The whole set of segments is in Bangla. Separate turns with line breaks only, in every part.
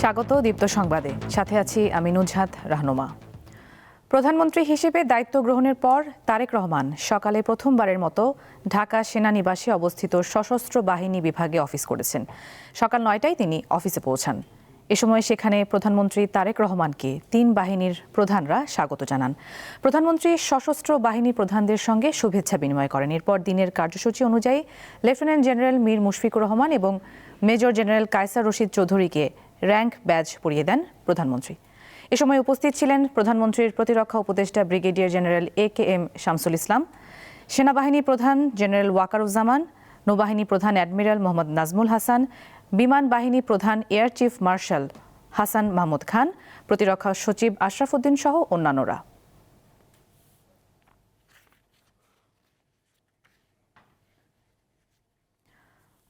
স্বাগত দীপ্ত সংবাদে, সাথে আছি আমি নুজহাত রাহনুমা। প্রধানমন্ত্রী হিসেবে দায়িত্ব গ্রহণের পর তারেক রহমান সকালে প্রথমবারের মতো ঢাকা সেনানিবাসে অবস্থিত সশস্ত্র বাহিনী বিভাগে অফিস করেছেন। সকাল ৯টায় তিনি অফিসে পৌঁছান। এ সময় সেখানে প্রধানমন্ত্রী তারেক রহমানকে ৩ বাহিনীর প্রধানরা স্বাগত জানান। প্রধানমন্ত্রী সশস্ত্র বাহিনী প্রধানদের সঙ্গে শুভেচ্ছা বিনিময় করেন। এরপর দিনের কার্যসূচি অনুযায়ী লেফটেন্যান্ট জেনারেল মীর মুশফিকুর রহমান এবং মেজর জেনারেল কায়সার রশিদ চৌধুরীকে র্যাঙ্ক ব্যাজ পরিয়ে দেন প্রধানমন্ত্রী। এ সময় উপস্থিত ছিলেন প্রধানমন্ত্রীর প্রতিরক্ষা উপদেষ্টা brigadier general AKM Shamsul Islam, সেনাবাহিনী প্রধান জেনারেল ওয়াকারুজ্জামান, নৌবাহিনী প্রধান অ্যাডমিরাল মোহাম্মদ নাজমুল হাসান, বিমান বাহিনী প্রধান air chief marshal Hasan Mahmud Khan, প্রতিরক্ষা সচিব আশরাফ উদ্দিন সহ অন্যান্যরা।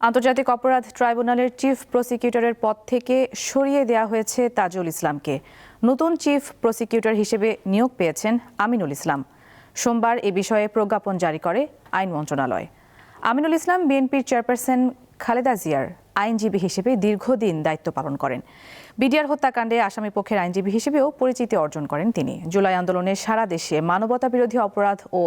আন্তর্জাতিক অপরাধ ট্রাইব্যুনালের চিফ প্রসিকিউটরের পদ থেকে সরিয়ে দেওয়া হয়েছে তাজুল ইসলামকে। নতুন চিফ প্রসিকিউটর হিসেবে নিয়োগ পেয়েছেন আমিনুল ইসলাম। সোমবার এ বিষয়ে প্রজ্ঞাপন জারি করে আইন মন্ত্রণালয়। আমিনুল ইসলাম বিএনপির চেয়ারপারসন খালেদা জিয়ার আইনজীবী হিসেবে দীর্ঘদিন দায়িত্ব পালন করেন। বিডিআর হত্যাকাণ্ডে আসামিপক্ষের আইনজীবী হিসেবেও পরিচিতি অর্জন করেন তিনি। জুলাই আন্দোলনে সারা দেশে মানবতা বিরোধী অপরাধ ও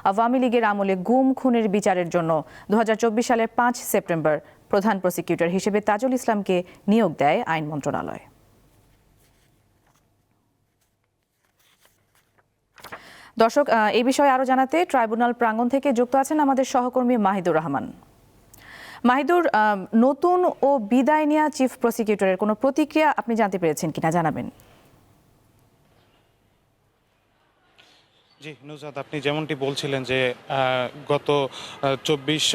আওয়ামী লীগের আমলে গুম খুনের বিচারের জন্য 2024 সালের 5 সেপ্টেম্বর প্রধান প্রসিকিউটর হিসেবে তাজুল ইসলামকে নিয়োগ দেয় আইন মন্ত্রণালয়। দর্শক, এই বিষয়ে আরও জানাতে ট্রাইব্যুনাল প্রাঙ্গণ থেকে যুক্ত আছেন আমাদের সহকর্মী মাহিদুর রহমান। মাহিদুর, নতুন ও বিদায় নেওয়া চিফ প্রসিকিউটরের কোনো প্রতিক্রিয়া আপনি জানতে পেরেছেন কিনা জানাবেন।
জি নুজহাত, আপনি যেমনটি বলছিলেন যে গত 24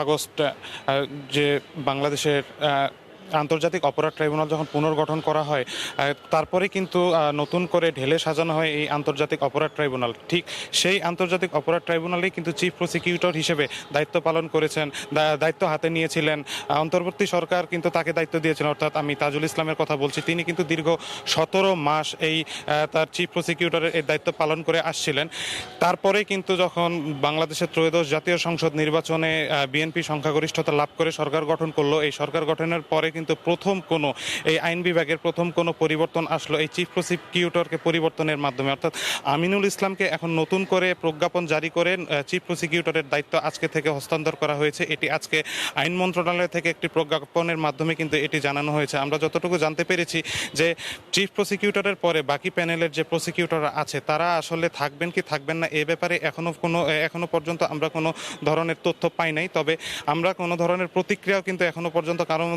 আগস্ট যে বাংলাদেশের আন্তর্জাতিক অপরাধ ট্রাইব্যুনাল যখন পুনর্গঠন করা হয়, তারপরে কিন্তু নতুন করে ঢেলে সাজানো হয় এই আন্তর্জাতিক অপরাধ ট্রাইব্যুনাল। ঠিক সেই আন্তর্জাতিক অপরাধ ট্রাইব্যুনালেই কিন্তু চিফ প্রসিকিউটর হিসেবে দায়িত্ব পালন করেছেন, দায়িত্ব হাতে নিয়েছিলেন অন্তর্বর্তী সরকার, কিন্তু তাকে দায়িত্ব দিয়েছেন, অর্থাৎ আমি তাজুল ইসলামের কথা বলছি। তিনি কিন্তু দীর্ঘ 17 মাস এই তার চিফ প্রসিকিউটরের এই দায়িত্ব পালন করে আসছিলেন। তারপরে কিন্তু যখন বাংলাদেশের ত্রয়োদশ জাতীয় সংসদ নির্বাচনে বিএনপি সংখ্যাগরিষ্ঠতা লাভ করে সরকার গঠন করলো, এই সরকার গঠনের পরে কিন্তু প্রথম কোনো এই আইন বিভাগের প্রথম কোনো পরিবর্তন আসলো এই চিফ প্রসিকিউটরকে পরিবর্তনের মাধ্যমে, অর্থাৎ আমিনুল ইসলামকে এখন নতুন করে প্রজ্ঞাপন জারি করে চিফ প্রসিকিউটরের দায়িত্ব আজকে থেকে হস্তান্তর করা হয়েছে। এটি আজকে আইন মন্ত্রণালয় থেকে একটি প্রজ্ঞাপনের মাধ্যমে কিন্তু এটি জানানো হয়েছে। আমরা যতটুকু জানতে পেরেছি যে চিফ প্রসিকিউটরের পরে বাকি প্যানেলের যে প্রসিকিউটররা আছে তারা আসলে থাকবেন কি থাকবেন না এ ব্যাপারে এখনো পর্যন্ত আমরা কোনো ধরনের তথ্য পাই নাই। তবে আমরা কোনো ধরনের প্রতিক্রিয়াও কিন্তু এখনো পর্যন্ত কারণ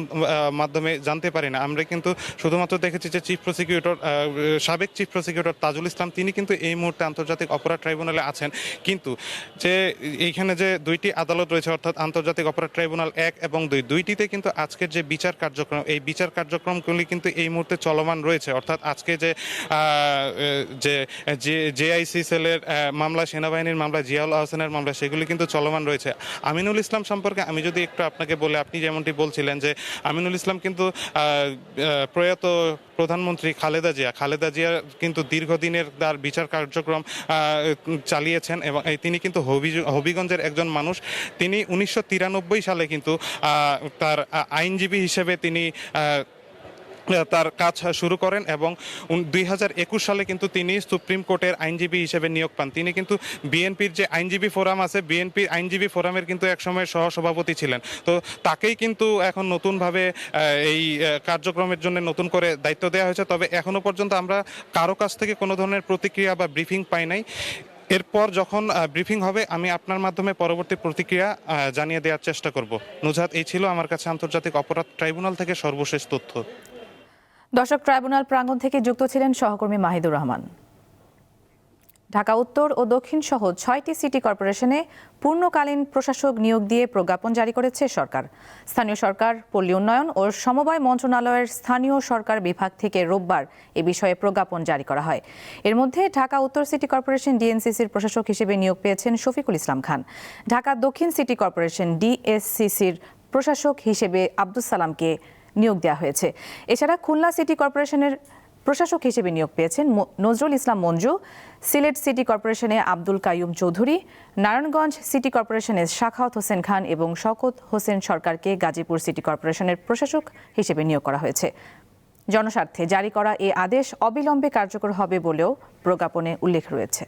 মাধ্যমে জানতে পারি না। আমরা কিন্তু শুধুমাত্র দেখেছি যে সাবেক চিফ প্রসিকিউটর তাজুল ইসলাম তিনি কিন্তু এই মুহূর্তে আন্তর্জাতিক অপরাধ ট্রাইব্যুনালে আছেন। কিন্তু যে এইখানে যে দুইটি আদালত রয়েছে, অর্থাৎ আন্তর্জাতিক অপরাধ ট্রাইব্যুনাল 1 এবং 2, দুইটিতে কিন্তু আজকের যে বিচার কার্যক্রম, এই বিচার কার্যক্রমগুলি কিন্তু এই মুহূর্তে চলমান রয়েছে। অর্থাৎ আজকে যে জেআইসি সেলের মামলা, সেনাবাহিনীর মামলা, জিয়াউল আহসানের মামলা, সেগুলি কিন্তু চলমান রয়েছে। আমিনুল ইসলাম সম্পর্কে আমি যদি একটু আপনাকে বলে, আপনি যেমনটি বলছিলেন যে আমিনুল ইসলাম কিন্তু প্রয়াত প্রধানমন্ত্রী খালেদা জিয়া কিন্তু দীর্ঘদিনের তার বিচার কার্যক্রম চালিয়েছেন এবং তিনি কিন্তু হবিগঞ্জের একজন মানুষ। তিনি 1993 সালে কিন্তু তার আইনজীবী হিসেবে তিনি তার কাজ শুরু করেন এবং 2021 সালে কিন্তু তিনি সুপ্রিম কোর্টের আইনজীবী হিসেবে নিয়োগ পান। তিনি কিন্তু বিএনপির যে আইনজীবী ফোরাম আছে, বিএনপির আইনজীবী ফোরামের কিন্তু একসময় সহসভাপতি ছিলেন। তো তাকেই কিন্তু এখন নতুনভাবে এই কার্যক্রমের জন্য নতুন করে দায়িত্ব দেওয়া হয়েছে। তবে এখনো পর্যন্ত আমরা কারো কাছ থেকে কোনো ধরনের প্রতিক্রিয়া বা ব্রিফিং পাই নাই। এরপর যখন ব্রিফিং হবে আমি আপনার মাধ্যমে পরবর্তী প্রতিক্রিয়া জানিয়ে দেওয়ার চেষ্টা করব। নুজহাত, এই ছিল আমার কাছে আন্তর্জাতিক অপরাধ ট্রাইব্যুনাল থেকে সর্বশেষ তথ্য।
দর্শক, ট্রাইব্যুনাল প্রাঙ্গণ থেকে যুক্ত ছিলেন সহকর্মী মাহিদুর রহমান। ঢাকা উত্তর ও দক্ষিণ সহ 6টি সিটি কর্পোরেশনে পূর্ণকালীন প্রশাসক নিয়োগ দিয়ে প্রজ্ঞাপন জারি করেছে সরকার। স্থানীয় সরকার, পল্লী উন্নয়ন ও সমবায় মন্ত্রণালয়ের স্থানীয় সরকার বিভাগ থেকে রোববার এ বিষয়ে প্রজ্ঞাপন জারি করা হয়। এর মধ্যে ঢাকা উত্তর সিটি কর্পোরেশন ডিএনসিসির প্রশাসক হিসেবে নিয়োগ পেয়েছেন শফিকুল ইসলাম খান। ঢাকা দক্ষিণ সিটি কর্পোরেশন ডিএসসিসির প্রশাসক হিসেবে আব্দুস সালামকে নিয়োগ দেওয়া হয়েছে। এছাড়া খুলনা সিটি কর্পোরেশনের প্রশাসক হিসেবে নিয়োগ পেয়েছেন নজরুল ইসলাম মঞ্জু, সিলেট সিটি কর্পোরেশনে আব্দুল কাইয়ুম চৌধুরী, নারায়ণগঞ্জ সিটি কর্পোরেশনে শাখাওয়াত হোসেন খান এবং শওকত হোসেন সরকারকে গাজীপুর সিটি কর্পোরেশনের প্রশাসক হিসেবে নিয়োগ করা হয়েছে। জনস্বার্থে জারি করা এ আদেশ অবিলম্বে কার্যকর হবে বলেও প্রজ্ঞাপনে উল্লেখ রয়েছে।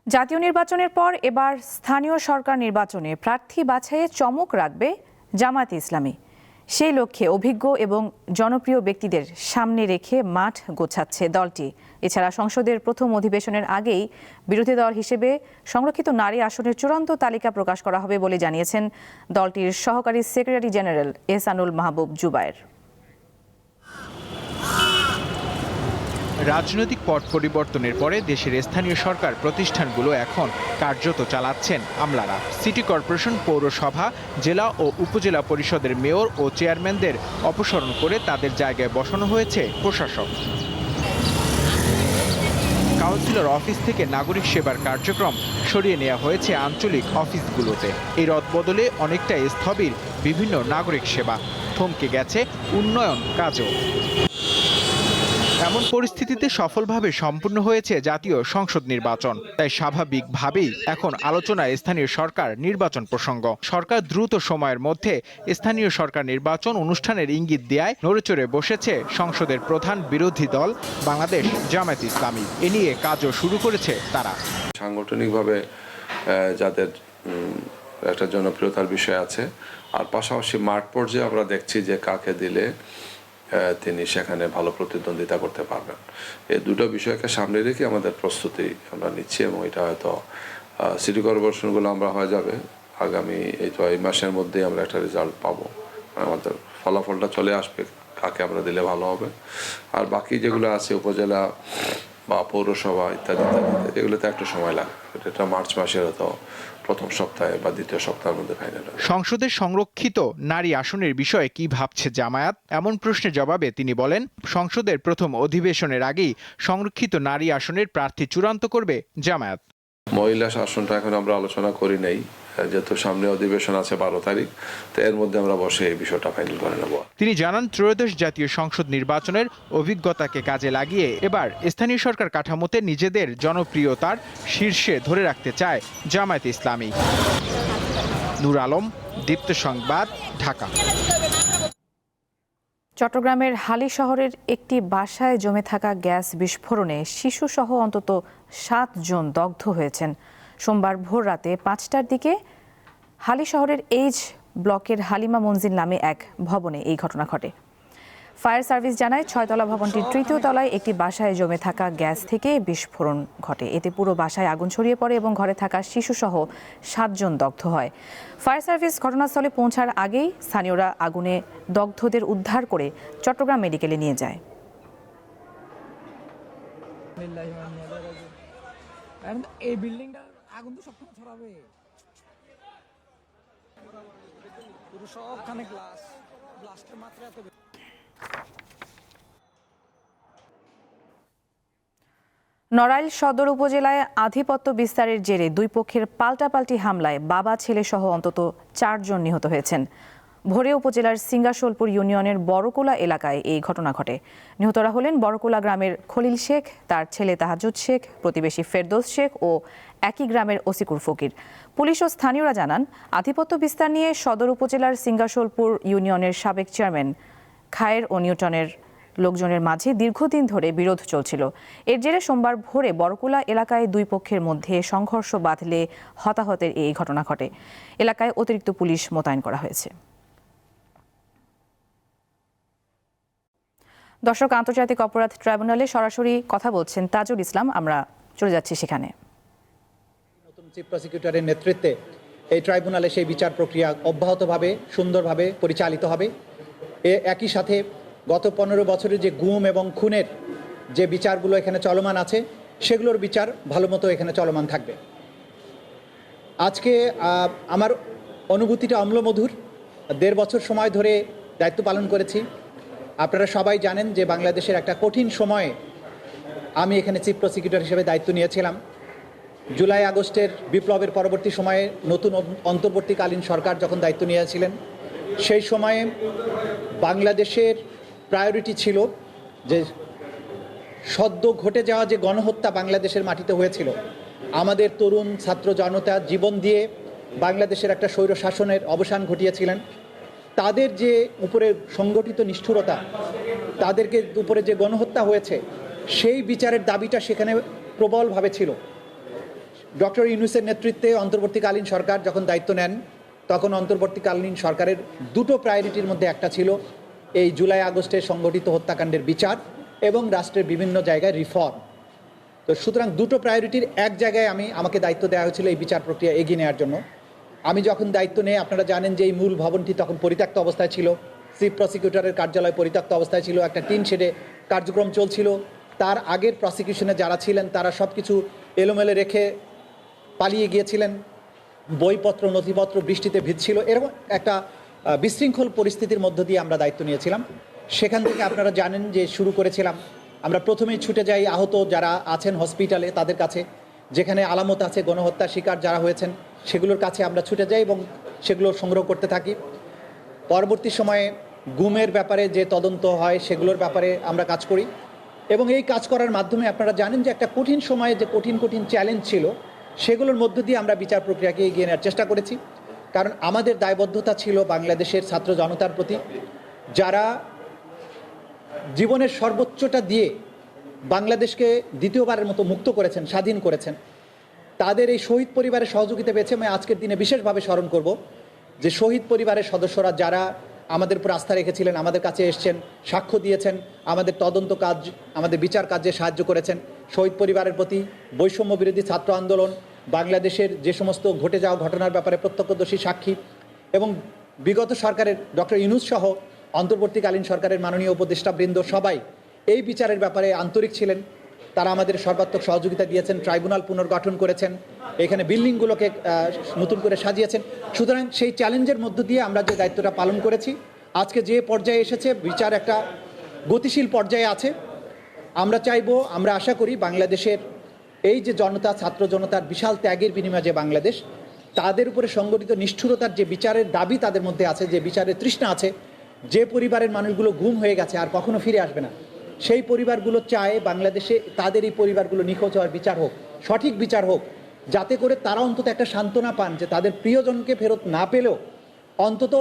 জাতীয় নির্বাচনের পর এবার স্থানীয় সরকার নির্বাচনে প্রার্থী বাছাইয়ে চমক রাখবে জামায়াতে ইসলামী। সেই লক্ষ্যে অভিজ্ঞ এবং জনপ্রিয় ব্যক্তিদের সামনে রেখে মাঠ গোছাচ্ছে দলটি। এছাড়া সংসদের প্রথম অধিবেশনের আগেই বিরোধী দল হিসেবে সংরক্ষিত নারী আসনের চূড়ান্ত তালিকা প্রকাশ করা হবে বলে জানিয়েছেন দলটির সহকারী সেক্রেটারি জেনারেল এহসানুল মাহবুব জুবায়ের।
রাজনৈতিক পট পরিবর্তনের পরে দেশের স্থানীয় সরকার প্রতিষ্ঠানগুলো এখন কার্যত চালাচ্ছেন আমলারা। সিটি কর্পোরেশন, পৌরসভা, জেলা ও উপজেলা পরিষদের মেয়র ও চেয়ারম্যানদের অপসারণ করে তাদের জায়গায় বসানো হয়েছে প্রশাসক। কাউন্সিলর অফিস থেকে নাগরিক সেবার কার্যক্রম সরিয়ে নেওয়া হয়েছে আঞ্চলিক অফিসগুলোতে। এই রদবদলে অনেকটাই স্থবির বিভিন্ন নাগরিক সেবা, থমকে গেছে উন্নয়ন কাজও। এমন পরিস্থিতিতে সফলভাবে সম্পূর্ণ হয়েছে জাতীয় সংসদ নির্বাচন। তাই স্বাভাবিকভাবেই এখন আলোচনায় স্থানীয় সরকার নির্বাচন প্রসঙ্গ। সরকার দ্রুত সময়ের মধ্যে স্থানীয় সরকার নির্বাচন অনুষ্ঠানের ইঙ্গিত দেয়ায় নড়েচড়ে বসেছে সংসদের প্রধান বিরোধী দল বাংলাদেশ জামায়াতে ইসলামী। এ নিয়ে কাজও শুরু করেছে তারা।
সাংগঠনিকভাবে যাদের একটা জনপ্রিয়তার বিষয় আছে, আর পাশাপাশি মাঠ পর্যায়ে আমরা দেখছি যে কাকে দিলে তিনি সেখানে ভালো প্রতিদ্বন্দ্বিতা করতে পারবেন। এই দুটো বিষয়কে সামনে রেখে আমাদের প্রস্তুতি আমরা নিচ্ছি এবং এটা হয়তো সিটি কর্পোরেশনগুলো আমরা হয়ে যাবে আগামী এই মাসের মধ্যেই আমরা একটা রেজাল্ট পাবো। আমাদের ফলাফলটা চলে আসবে কাকে আমরা দিলে ভালো হবে। আর বাকি যেগুলো আছে উপজেলা বা পৌরসভা ইত্যাদি ইত্যাদি, এগুলোতে একটু সময় লাগবে। এটা মার্চ মাসের হয়তো প্রথম সপ্তাহে বা দ্বিতীয় সপ্তাহের মধ্যে ফাইনাল হবে।
সংসদের সংরক্ষিত নারী আসনের বিষয়ে কি ভাবছে জামায়াত, এমন প্রশ্নের জবাবে তিনি বলেন, সংসদের প্রথম অধিবেশনের আগেই সংরক্ষিত নারী আসনের প্রার্থী চূড়ান্ত করবে জামায়াত।
মহিলা আসনটা এখন আমরা আলোচনা করি নাই, যেহেতু সামনে অধিবেশন আছে 12 তারিখ, তো এর মধ্যে আমরা বসে এই বিষয়টা ফাইনাল করে নেব।
তিনি জানান, ত্রয়োদশ জাতীয় সংসদ নির্বাচনের অভিজ্ঞতাকে কাজে লাগিয়ে এবার স্থানীয় সরকার কাঠামোতে নিজেদের জনপ্রিয়তার শীর্ষে ধরে রাখতে চায় জামায়াতে ইসলামী। নূর আলম, দীপ্ত সংবাদ, ঢাকা।
চট্টগ্রামের হালি শহরের একটি বাসায় জমে থাকা গ্যাস বিস্ফোরণে শিশুসহ অন্তত 7 জন দগ্ধ হয়েছেন। সোমবার ভোর রাতে 5টার দিকে হালি শহরের এইচ ব্লকের হালিমা মঞ্জিল নামে এক ভবনে এই ঘটনা ঘটে। ফায়ার সার্ভিস জানায় 6তলা ভবনটির 3য় তলায় একটি বাসায় জমে থাকা গ্যাস থেকে বিস্ফোরণ ঘটে। এতে পুরো বাসায় আগুন ছড়িয়ে পড়ে এবং ঘরে থাকা শিশুসহ 7 জন দগ্ধ হয়। ফায়ার সার্ভিস ঘটনাস্থলে পৌঁছার আগেই স্থানীয়রা আগুনে দগ্ধদের উদ্ধার করে চট্টগ্রাম মেডিকেলে নিয়ে যায়।
এই বিল্ডিংটা আগুন তো সবখানে ছড়াবে, পুরো সবখানে গ্লাস, ব্লাস্টের মাত্রা এত।
নড়াইল সদর উপজেলায় আধিপত্য বিস্তারের জেরে দুই পক্ষের পাল্টাপাল্টি হামলায় বাবা ছেলে সহ অন্তত 4 জন নিহত হয়েছেন। ভোরে উপজেলার সিঙ্গাসোলপুর ইউনিয়নের বড়কুলা এলাকায় এই ঘটনা ঘটে। নিহতরা হলেন বড়কুলা গ্রামের খলিল শেখ, তার ছেলে তাহাজুদ শেখ, প্রতিবেশী ফেরদৌস শেখ ও একই গ্রামের ওসিকুর ফকির। পুলিশ ও স্থানীয়রা জানান, আধিপত্য বিস্তার নিয়ে সদর উপজেলার সিঙ্গাসোলপুর ইউনিয়নের সাবেক চেয়ারম্যান খায়ের ও নিউটনের লোকজনের মাঝে দীর্ঘদিন ধরে বিরোধ চলছিল। এর জেরে সোমবার ভোরে বড়কুলা এলাকায় দুই পক্ষের মধ্যে সংঘর্ষ বাধলে হতাহতের এই ঘটনা ঘটে। এলাকায় অতিরিক্ত পুলিশ মোতায়েন করা হয়েছে। দর্শক, আন্তর্জাতিক অপরাধ ট্রাইব্যুনালে সরাসরি কথা বলছেন তাজুল ইসলাম, আমরা চলে যাচ্ছি সেখানে।
নতুন চিফ প্রসিকিউটরের নেতৃত্বে এই ট্রাইব্যুনালে সেই বিচার প্রক্রিয়া অব্যাহতভাবে সুন্দরভাবে পরিচালিত হবে। একই সাথে গত 15 বছরের যে গুম এবং খুনের যে বিচারগুলো এখানে চলমান আছে, সেগুলোর বিচার ভালো মতো এখানে চলমান থাকবে। আজকে আমার অনুভূতিটা অম্লমধুর। 1.5 বছর সময় ধরে দায়িত্ব পালন করেছি। আপনারা সবাই জানেন যে বাংলাদেশের একটা কঠিন সময়ে আমি এখানে চিফ প্রসিকিউটর হিসেবে দায়িত্ব নিয়েছিলাম। জুলাই আগস্টের বিপ্লবের পরবর্তী সময়ে নতুন অন্তর্বর্তীকালীন সরকার যখন দায়িত্ব নিয়েছিলেন, সেই সময়ে বাংলাদেশের প্রায়োরিটি ছিল যে সদ্য ঘটে যাওয়া যে গণহত্যা বাংলাদেশের মাটিতে হয়েছিল, আমাদের তরুণ ছাত্র জনতা জীবন দিয়ে বাংলাদেশের একটা স্বৈর শাসনের অবসান ঘটিয়েছিলেন, তাদের যে উপরে সংগঠিত নিষ্ঠুরতা, তাদেরকে উপরে যে গণহত্যা হয়েছে, সেই বিচারের দাবিটা সেখানে প্রবলভাবে ছিল। ডক্টর ইউনূসের নেতৃত্বে অন্তর্বর্তীকালীন সরকার যখন দায়িত্ব নেন, তখন অন্তর্বর্তীকালীন সরকারের দুটো প্রায়োরিটির মধ্যে একটা ছিল এই জুলাই আগস্টে সংগঠিত হত্যাকাণ্ডের বিচার এবং রাষ্ট্রের বিভিন্ন জায়গায় রিফর্ম। তো সুতরাং দুটো প্রায়োরিটির এক জায়গায় আমাকে দায়িত্ব দেওয়া হয়েছিল এই বিচার প্রক্রিয়া এগিয়ে নেওয়ার জন্য। আমি যখন দায়িত্ব নেই, আপনারা জানেন যে এই মূল ভবনটি তখন পরিত্যক্ত অবস্থায় ছিল, চিফ প্রসিকিউটরের কার্যালয় পরিত্যক্ত অবস্থায় ছিল, একটা টিন শেডে কার্যক্রম চলছিল। তার আগের প্রসিকিউশনে যারা ছিলেন তারা সব কিছু এলোমেলো রেখে পালিয়ে গিয়েছিলেন, বইপত্র নথিপত্র বৃষ্টিতে ভিজছিল, এরকম একটা বিশৃঙ্খল পরিস্থিতির মধ্য দিয়ে আমরা দায়িত্ব নিয়েছিলাম। সেখান থেকে আপনারা জানেন যে শুরু করেছিলাম, আমরা প্রথমেই ছুটে যাই আহত যারা আছেন হসপিটালে তাদের কাছে, যেখানে আলামত আছে গণহত্যার শিকার যারা হয়েছেন সেগুলোর কাছে আমরা ছুটে যাই এবং সেগুলো সংগ্রহ করতে থাকি। পরবর্তী সময়ে গুমের ব্যাপারে যে তদন্ত হয় সেগুলোর ব্যাপারে আমরা কাজ করি এবং এই কাজ করার মাধ্যমে আপনারা জানেন যে একটা কঠিন সময়ে যে কঠিন চ্যালেঞ্জ ছিল সেগুলোর মধ্য দিয়ে আমরা বিচার প্রক্রিয়াকে এগিয়ে নেওয়ার চেষ্টা করেছি। কারণ আমাদের দায়বদ্ধতা ছিল বাংলাদেশের ছাত্র জনতার প্রতি, যারা জীবনের সর্বোচ্চটা দিয়ে বাংলাদেশকে দ্বিতীয়বারের মতো মুক্ত করেছেন, স্বাধীন করেছেন। তাদের এই শহীদ পরিবারের সহযোগিতা পেয়েছে। আমি আজকের দিনে বিশেষভাবে স্মরণ করব যে শহীদ পরিবারের সদস্যরা যারা আমাদের উপর আস্থা রেখেছিলেন, আমাদের কাছে এসছেন, সাক্ষ্য দিয়েছেন, আমাদের তদন্ত কাজ, আমাদের বিচার কাজে সাহায্য করেছেন। শহীদ পরিবারের প্রতি বৈষম্য বিরোধী ছাত্র আন্দোলন, বাংলাদেশের যে সমস্ত ঘটে যাওয়া ঘটনার ব্যাপারে প্রত্যক্ষদর্শী সাক্ষী এবং বিগত সরকারের ডক্টর ইউনূস সহ অন্তর্বর্তীকালীন সরকারের মাননীয় উপদেষ্টাবৃন্দ সবাই এই বিচারের ব্যাপারে আন্তরিক ছিলেন। তারা আমাদের সর্বাত্মক সহযোগিতা দিয়েছেন, ট্রাইব্যুনাল পুনর্গঠন করেছেন, এখানে বিল্ডিংগুলোকে নতুন করে সাজিয়েছেন। সুতরাং সেই চ্যালেঞ্জের মধ্য দিয়ে আমরা যে দায়িত্বটা পালন করেছি, আজকে যে পর্যায়ে এসেছে বিচার একটা গতিশীল পর্যায়ে আছে। আমরা চাইব, আমরা আশা করি বাংলাদেশের এই যে জনতা, ছাত্র জনতার বিশাল ত্যাগের বিনিময়ে যে বাংলাদেশ, তাদের উপরে সংগঠিত নিষ্ঠুরতার যে বিচারের দাবি তাদের মধ্যে আছে, যে বিচারের তৃষ্ণা আছে, যে পরিবারের মানুষগুলো গুম হয়ে গেছে আর কখনো ফিরে আসবে না, সেই পরিবারগুলো চায় বাংলাদেশে তাদের এই পরিবারগুলো নিখোঁজ হওয়ার বিচার হোক, সঠিক বিচার হোক, যাতে করে তারা অন্তত একটা সান্ত্বনা পান যে তাদের প্রিয়জনকে ফেরত না পেলেও অন্তত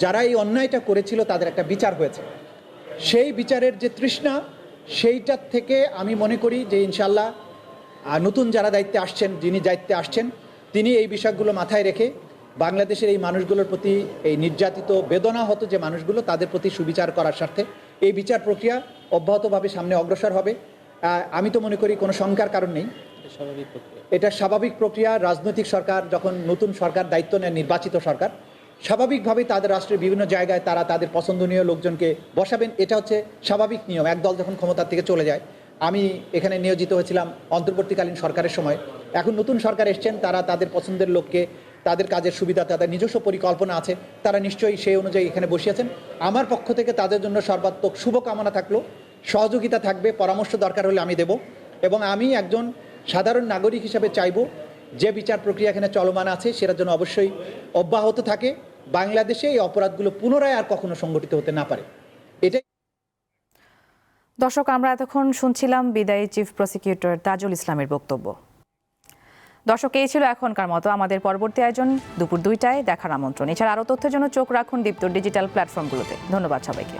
যারা এই অন্যায়টা করেছিল তাদের একটা বিচার হয়েছে। সেই বিচারের যে তৃষ্ণা, সেইটার থেকে আমি মনে করি যে ইনশাল্লাহ নতুন যারা দায়িত্বে আসছেন, যিনি দায়িত্বে আসছেন, তিনি এই বিষয়গুলো মাথায় রেখে বাংলাদেশের এই মানুষগুলোর প্রতি, এই নির্যাতিত বেদনাহত যে মানুষগুলো, তাদের প্রতি সুবিচার করার স্বার্থে এই বিচার প্রক্রিয়া অব্যাহতভাবে সামনে অগ্রসর হবে। আমি তো মনে করি কোনো শঙ্কার কারণ নেই, এটা স্বাভাবিক প্রক্রিয়া। রাজনৈতিক সরকার যখন নতুন সরকার দায়িত্ব নেয়, নির্বাচিত সরকার, স্বাভাবিকভাবেই তাদের রাষ্ট্রের বিভিন্ন জায়গায় তারা তাদের পছন্দনীয় লোকজনকে বসাবেন। এটা হচ্ছে স্বাভাবিক নিয়ম, একদল যখন ক্ষমতার থেকে চলে যায়। আমি এখানে নিয়োজিত হয়েছিলাম অন্তর্বর্তীকালীন সরকারের সময়। এখন নতুন সরকার এসছেন, তারা তাদের পছন্দের লোককে, তাদের কাজের সুবিধা, তাদের নিজস্ব পরিকল্পনা আছে, তারা নিশ্চয়ই সেই অনুযায়ী এখানে বসিয়েছেন। আমার পক্ষ থেকে তাদের জন্য সর্বাত্মক শুভকামনা থাকলো, সহযোগিতা থাকবে, পরামর্শ দরকার হলে আমি দেব। এবং আমি একজন সাধারণ নাগরিক হিসাবে চাইব যে বিচার প্রক্রিয়া এখানে চলমান আছে সেটার জন্য অবশ্যই অব্যাহত থাকে, বাংলাদেশে এই অপরাধগুলো পুনরায় আর কখনো সংগঠিত হতে না পারে। এটাই
দর্শক, আমরা এতক্ষণ শুনছিলাম বিদায়ী চিফ প্রসিকিউটর তাজুল ইসলামের বক্তব্য। দর্শক, এই ছিল এখনকার মতো। আমাদের পরবর্তী আয়োজন দুপুর 2টায় দেখার আমন্ত্রণ। এছাড়া আরও তথ্যের জন্য চোখ রাখুন দীপ্ত ডিজিটাল প্ল্যাটফর্মগুলোতে। ধন্যবাদ সবাইকে।